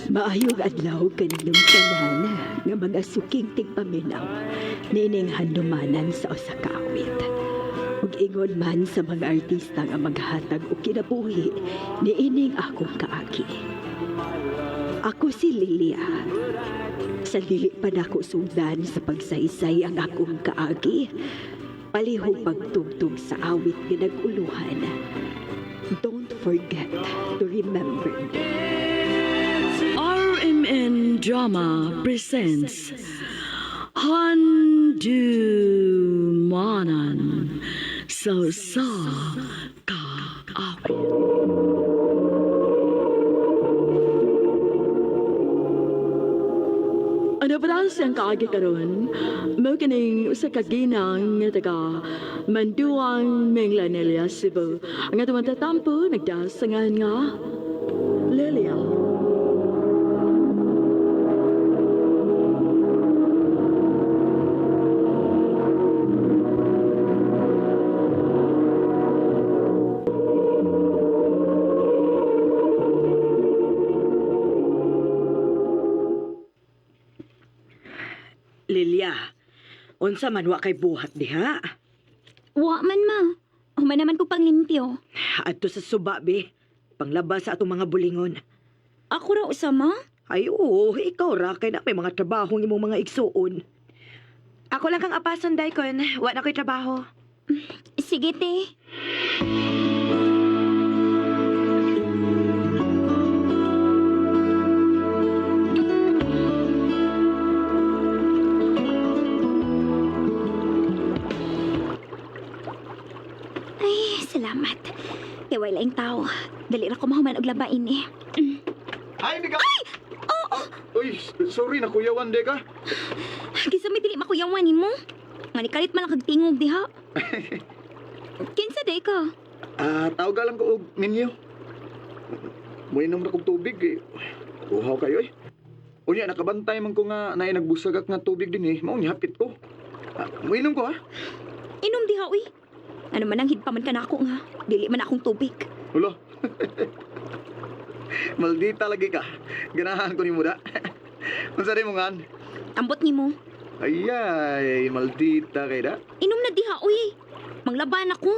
Maayong adlaw kaninyong tanan nga mga suking tigpaminaw nining handumanan sa usa ka awit. Ug ingon man sa mga artista nga maghatag og kinabuhi niining akong kaagi. Ako si Lilia. Sa dili pa nako sundan sa pagsaysay ang akong kaagi, palihog pagtugtog sa awit nga naguluhan. Don't forget to remember me. RMN Drama presents Handumanan sa Kaawit. Ano pa daw siyang kaagi karon? Mo kining usa ka ginang nga taga Manduang Minglanelia, Cebu. Ang atong tatampo nagdasangan nga Lilia. Lilia, unsa man wa kay buhat diha? Wa man ma. Human naman ko panglimpyo. Adto sa suba be, panglabas sa atong mga bulingon. Ako ra usama? Ay oo, ikaw ra kay na may mga trabaho imong mga igsuon. Ako lang kang apason, Daikon. Wa na ko'y trabaho. Sige te. Ay, salamat. Kay wala laing tao. Dali ra ko mahuman og labain eh. Ay, di ka! Ay! Uy, sorry na kuyawan, di ka? Kisa may dili makuyawan nimo. Nga ni kalit man lang kag tingog diha. Kinsa day ka? Tawag lang ko og ninyo. Muinom na kong tubig eh. Uhaw kayo eh. Unya, nakabantay man ko nga na nagbusagak nga tubig din eh. Maong hapit ko. Muinom ko ha? Inom diha uy. Ano man ang hidpaman ka na ako nga. Dili man akong tubig. Hulo. Maldita lagi ka. Ganahan ko ni Muda. Unsa rin mo nga? Ambot nimo. Ay, maldita kay da. Inom na diha uy. Manglaban ako.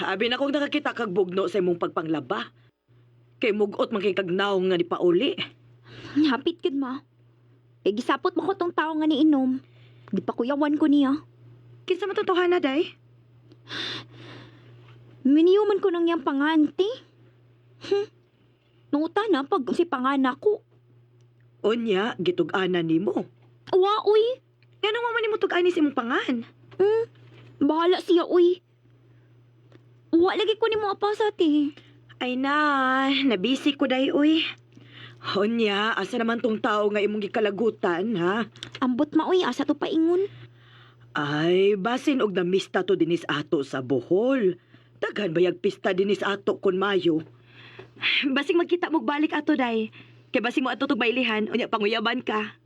Abi na kong nakakita kag bugno sa imong pagpanglaba. Kay mugot man kay kag naong nga ni pauli. Hapit gid ma. Kay gisapot mo ko tong tao nga niinom. Di pa kuyawan ko niya. Kinsa matotohan na, Day? Miniyuman ko nang yang panganti. Nunguta na pag si pangana ko. Unya, gitug-anan nimo. Wa uy. Ganun mo man ni mo tug-ani sa imong pangan. Bahala siya uy. Wa lagi ko ni mo apasat eh. Ay na, nabisi ko, Day, uy. Unya, asa naman tong tao nga imong gikalagutan, ha? Ambot ma uy, asa to paingon. Ay, basin og namista to dinis ato sa Bohol. Daghan bayag pista dinis ato kon Mayo. Basing magkita mo balik ato, Day. Kay basing mo ato tug mailihan, unya panguyaban ka.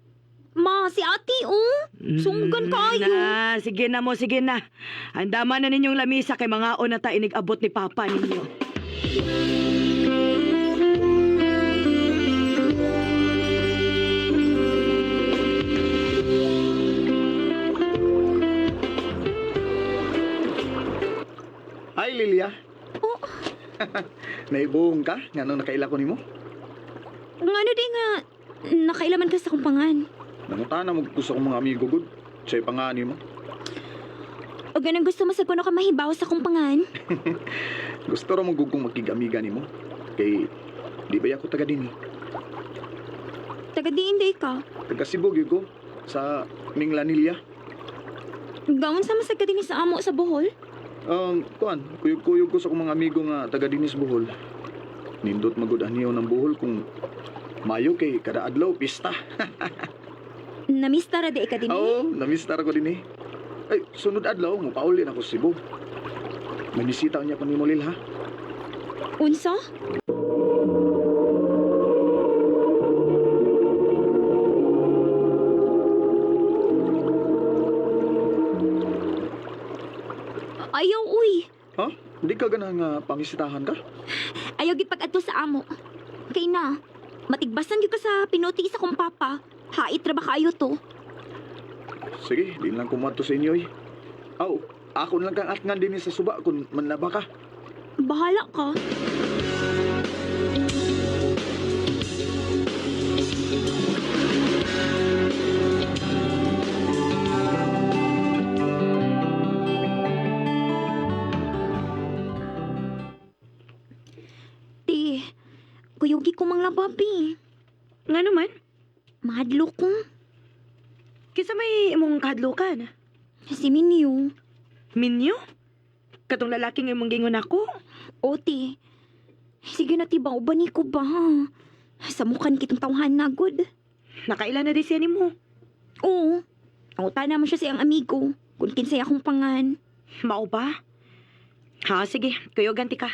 Ma, si ate oh. Sunggan kayo. Na, sige na mo, sige na. Andaman na ninyong lamisa kay mga na ta inig-abot ni Papa ninyo. Ay, Lilia. Oh. Naibuong ka? Nga nung nakaila ko ni mo? Ngano di nga, nakailaman ka sa kumpangan. Nangutana mo gusto kong mga amigo good. Sa'yo pangani mo. O ganang gusto mo sa kuno ka mahibaw sa kumpangan? Gusto rin mo gugong magkigamiga ni mo. Kay, di ba ako taga din eh. Taga diin day ka. Taga Cebu, ko. Sa Minglanilla. Gawon sa masagka din sa amo sa Bohol. Kuan, kuyog-kuyog ko sa akong mga amigo nga taga dinis Bohol. Nindot magud aniyo ng Bohol kung Mayo kay kada adlaw pista. Namista ra di ka din. Oo, namistar ko din eh. Ay, sunod adlaw, mupauli na ako sa Cebu. Manisita niya ko ni Molil, ha? Unsa? Ha? Di ka ganang pangisitahan ka? Ayaw gid pag-adto sa amo. Kay na, matigbasan gyud ka sa pinuti sa kong papa. Hait ra ba kaayo to? Sige, di lang kumato sa inyo eh. Aw, ako na lang kang atngan din sa suba kung manlaba ka. Bahala ka. Ti, kuyugi ko mang lababi. Nga naman, Mahadlo ko. kisa may imong kahadlukan. Si Minyo. Minyo? Katong lalaki nga imong gingon ako. O, ti. Sige na, ti, bauban ko ba, ha? Sa mukhan kitong tawhan na, good. Nakailan na di siya nimo. Oo. Nauta naman siya sa iyang amigo. Kung kinsay akong pangan. Mao ba? Ha, sige. Kuyo ganti ka.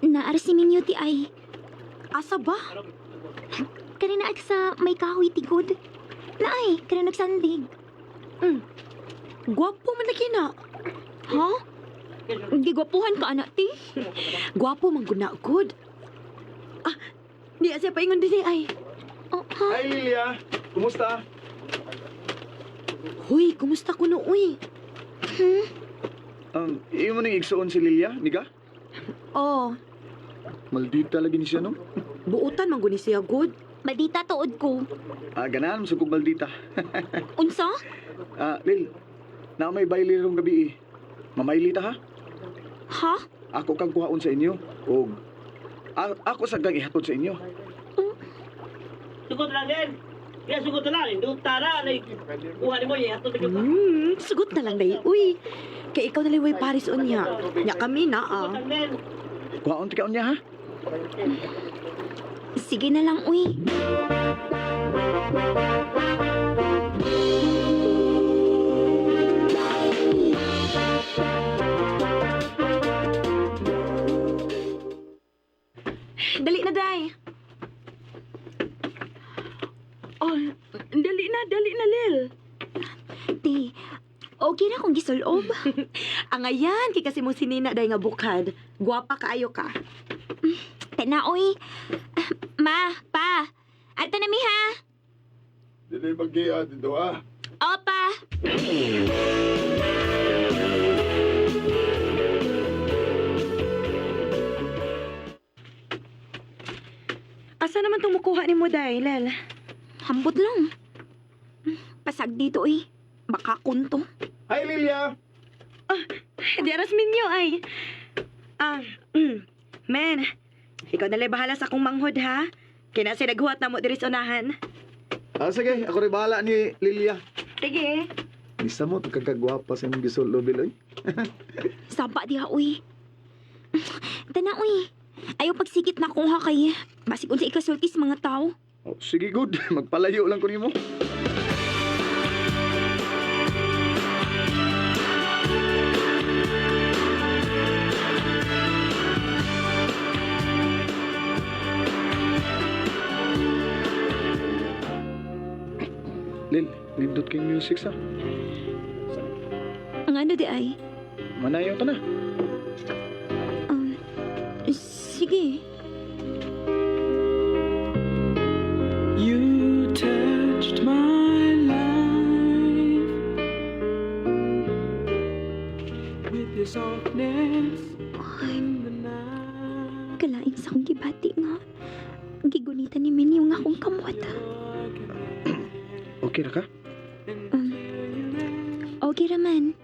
Naara si Minyo, ti, ay. Asa ba? Kanina at sa may kahoy, ti, good. Naay, kanina nagsandig. Gwapo man lagi na. Ha? Gigwapuhan ka, anak, ti. Gwapo man gud na good. Ah, di siya paingon din ay. Oh, ha? Hi Lilia, kumusta? Hoy, kumusta kuno uy? Iyo mo nang igsuon si Lilia, niga? Oh, Maldita lagi ni siya, no? buutan man gud ni siya good. Maldita tuod ko. Ganahan mo sa kong maldita. Unsa? Lil, na may baili rong gabi eh. Mamaylita ha? Ha? Ako kang kuhaon sa inyo. O, ako sa kang ihatod sa inyo. Sugot lang din. Kaya sugot na lang. Hindi tara. Kuha ni mo yan. Ito na ba? Sugot na lang day uy. Kay ikaw na liway Paris unya. Nya kami na Sugot lang din. Kuhaon ti kaon niya ha? Sige na lang, uy. Dali na day. Oh, dali na, Lil. Ti, okay na kung gisulob. Ang ayan, kay kasi mo sinina day nga bukad. Gwapa kaayo ka. Tana, uy. Ma, pa. Ato na mi, ha? Dili pag-iya dito ha? Opa. Asa naman tong mukuha ni mo day, Lel? Hambot lang. Pasag dito, uy. Baka kunto. Hi Lilia! Diaras minyo ay. Men, ikaw na bahala sa akong manghod ha. Kinasi naghuwat na mo diri sa unahan. Sige, ako rin bahala ni Lilia. Sige. Isa mo, kagagwapa sa imong gisulo, Biloy. Saba diha, uy. Tana, uy. Ayaw pagsikit na akong hakay. Basig unsa ikasulti sa mga tao. Oh, sige, good. Magpalayo lang ko nimo. Lil, nindot kayong music sa. Ang ano di ay? Manayaw ta na. Sige. You touched my life with your softness in the night. Kalaing sa akong gibati nga. Gigunita ni Min yung akong kamot. Okay na ka? Okay raman.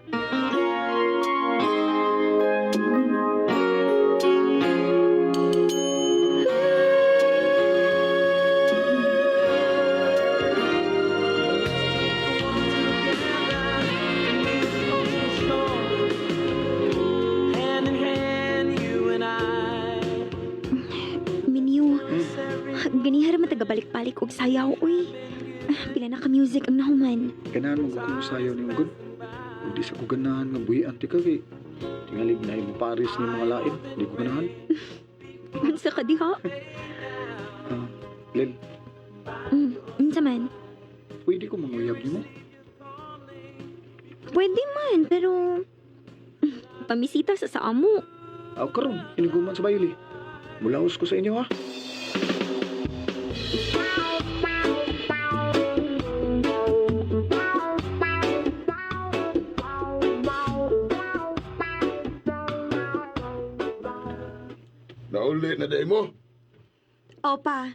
Hand in hand, you and I. Minyo, ganihara matagabalik-balik og sayaw, uy. Pila na ka music ang nahuman. Ganahan mo kung sayaw ni Ugod. Hindi sa kuganahan nga buhi anti ka kay Tingalig na yung paris ni mga lain. Di ko ganahan. Unsa ka diha? Lel, Unsa man? pwede ko manguyab ni mo. Pwede man, pero... Pamisita sa amo. Aw karon, iniguman sa bayli. Mulaos ko sa inyo ha. Nauli na day mo? Opa.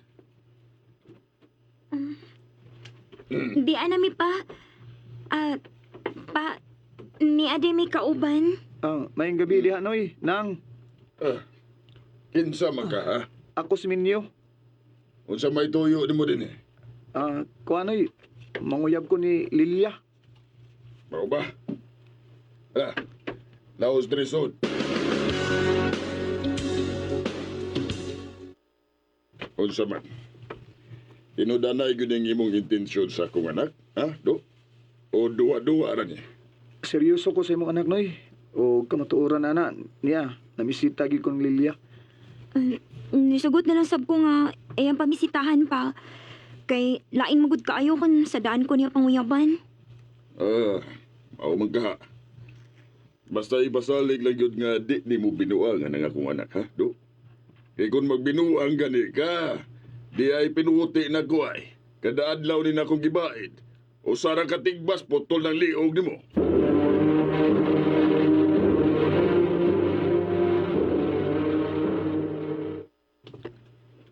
Di anami pa. Pa, ni ade may kauban. Mayang gabi diha noy, nang Kinsa man ka, ha? ako si Minyo. Unsa may tuyo ni mo din eh? Kuanoy, manguyab ko ni Lilia. Mao ba? Laos Dresod. Unsa man? Inudanay gyud ang imong intensyon sa akong anak, ha? O duwa-duwa ra ni? Seryoso ko sa imong anak noy. O kamatuoran na niya, namisita gyud kong Lilia. Nisugot na lang sab ko nga, ang pamisitahan pa. Kay lain magud kaayo kun sa daan ko niya panguyaban. Mao man ka. Basta ipasalig lang yun nga di mo binuang ang akong anak, ha? Kaya kung magbinuang gani ka, di ay pinuti na ko ay. Kada adlaw din akong gibaid. O sarang katigbas potol ng liog ni mo.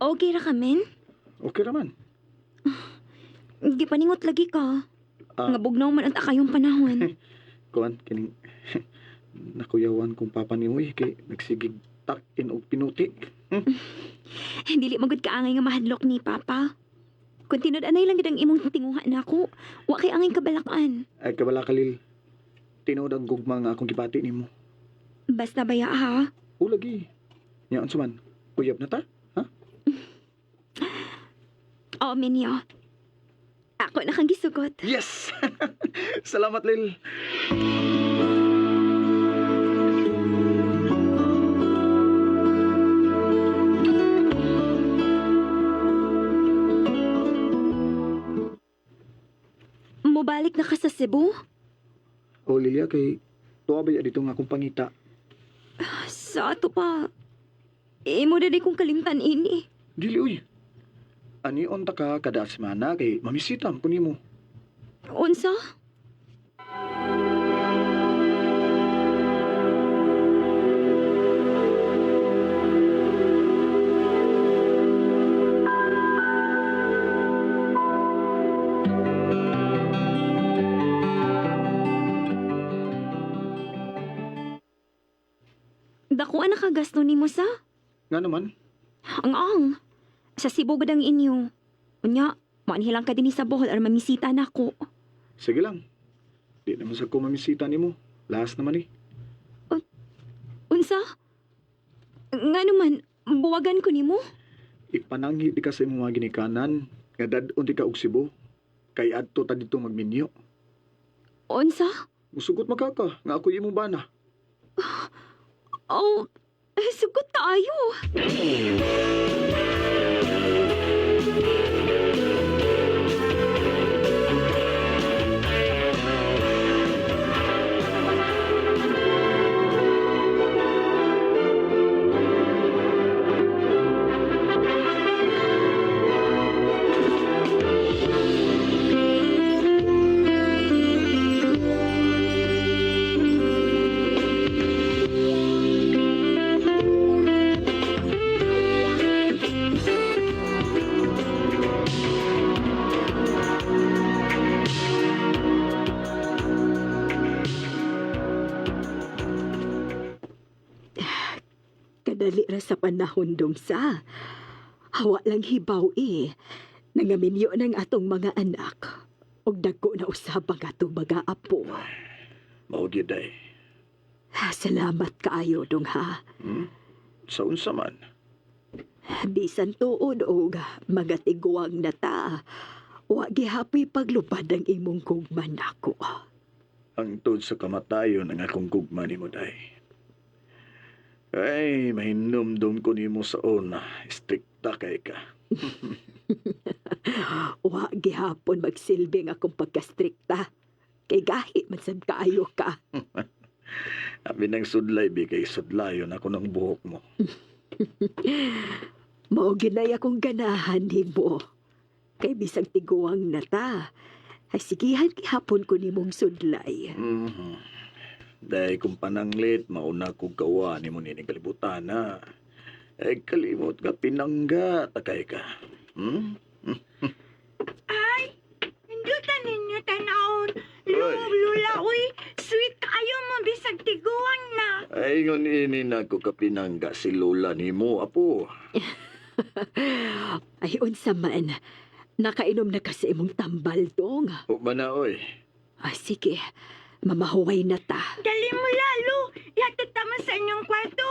Okay ra ka, men? Okay raman. Di paningot lagi ka. Ah. Nga bugnaw man at akayong panahon. Kuan, kining nakuyawan kong papa ni Uy, kay nagsigig tak-in og pinuti. Dili magud kaangay nga mahadlok ni Papa. Kung tinud-anay lang gid ang imong tinguha nako, wa kay angay kabalakan. Ay, kabala kalil. Tinood ang gugma nga akong gipati ni mo. Basta baya ha. O, lagi. Yaan suman, uyab na ta? Ha? O, Minyo. Ako na kang gisugot. Yes! Salamat, Lil. Mubalik na ka sa Cebu? O, Lilia, kay tuwa ba dito nga akong pangita? Sa ato pa. Imo na di kong kalimtan ini. Dili, uy. Ani on ta ka kada semana kay mamisitam ko nimo. Unsa? Dako na kagasto nimo sa? Nga naman, Ang sa Cebu gud ang inyo. Unya, maanhilang ka din sa Bohol aron mamisita nako. sige lang. Di naman sa ko mamisita nimo. Last naman eh. Unsa? Nga naman, buwagan ko nimo. Ipananghi di ka sa imong mga ginikanan nga dadon di ka og Cebu. Kay adto ta dito magminyo. Unsa? Musugot makaka nga ako imong bana. Oh, sugot kaayo. Kadali ra sa panahon dong sa. Hawa lang hibaw Nangaminyo ng atong mga anak. Og dagko na usab ang atong mga apo. Mao gyud ay. Salamat kaayo dong ha. Sa unsa man. Bisan tuod og mga tiguang na ta. Wa gihapoy paglupad ang imong kugman nako. Ang tod sa kamatayon ang akong gugma nimo day. Ay, mahinumdum ko nimo sa una. Strikta kay ka. Wa gihapon magsilbing akong pagkastrikta. Kay gahi man sad kaayo ka. Abi nang sudlay, kay sudlayon ako ng buhok mo. Mao ginay akong ganahan nimo. Kay bisag tiguang na ta. Ay sigihan gihapon ko nimong sudlay. Dahil kung pananglit, mauna kong gawa ni mo nining kalibutan, ha? Ay, kalimot ka, pinangga, takay ka. Hindutan ninyo tanawon. Uy. Lula, uy. Sweet kayo mo bisag tiguang na. Ay, ngon ini na ko kapinangga si Lola ni mo, apo. Ay unsa man. Nakainom na kasi imong tambal dong. O ba na, oy? Ah, sige. Mamahuway na ta. Dali mo lalo. Ihatid tama sa inyong kwarto.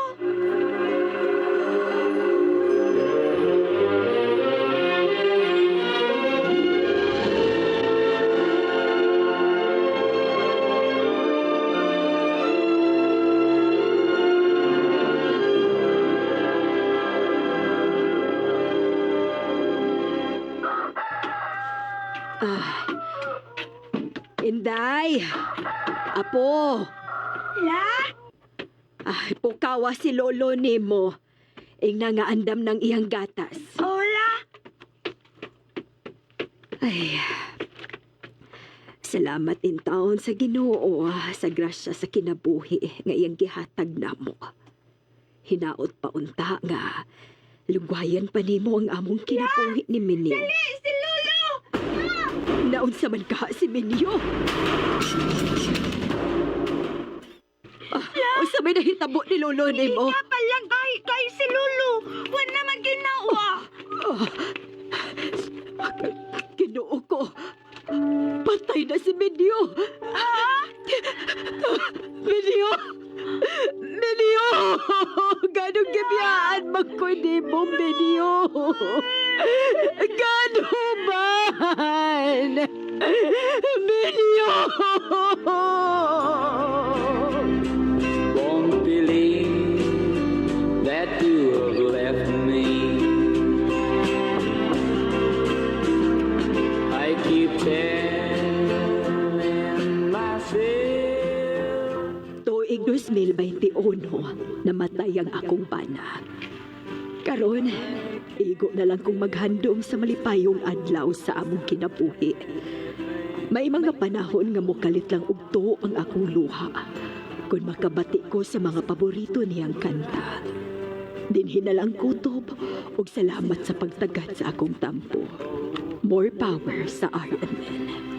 Inday! Apo! La? Ay, pukawa si lolo nimo. Ing nangaandam ng iyang gatas. Hola? Ay, salamat in taon sa Ginoo sa grasya sa kinabuhi nga iyang gihatag namo. Hinaot pa unta nga lugwayan pa nimo ang among kinabuhi ni Minyo. Si Lolo! Naunsa man ka si Minyo? Unsa may nahitabo ni lolo nimo? Nga palang kay si Lolo. Wala naman ginawa. Ginoo ko. Patay na si Minyo. Minyo! Minyo! Ganong gibiyaan magkundi mo, Minyo! Gano man! Minyo! Won't believe that you have left me. I keep telling myself. Tuig 2021, namatay ang akong bana. Karon, igo na lang kong maghandom sa malipayong adlaw sa among kinabuhi. May mga panahon nga mukalit lang ugto ang akong luha. Kung makabati ko sa mga paborito niyang kanta. Dinhi na lang kutob ug salamat sa pagtagat sa akong tampo. More power sa R&N.